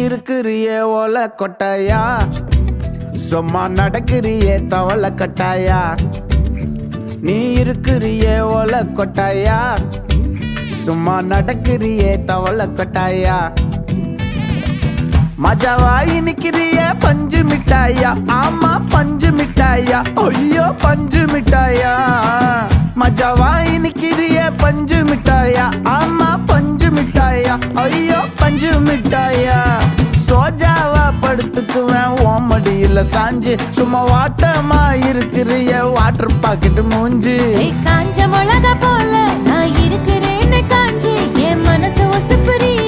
இருக்கிறியே ஓலை கொட்டாயா, சும்மா நடக்கிறியே தவளை கட்டாயா. நீ இருக்கிறியே ஓலை கொட்டாயா, சும்மா நடக்கிறியே தவளை கட்டாயா. மஜாவாயி நிக்கிறிய பஞ்சு மிட்டாயா, ஆமா பஞ்சு மிட்டாயா, ஐயோ பஞ்சு மிட்டாயா. மஜாவாயி நிக்கிறிய பஞ்சு மிட்டாயா, ஆமா பஞ்சு மிட்டாயா, ஐயோ பஞ்சு மிட்டாயா. சோஜாவா படுத்துக்குவேன் ஓமடியில சாஞ்சு, சும்மா வாட்டமா இருக்கிறிய வாட்டர் பாக்கெட் மூஞ்சி. காஞ்ச மிளகா போல நான் இருக்கிறேன்னு காஞ்சி, என் மனசு ஒசுப்புரிய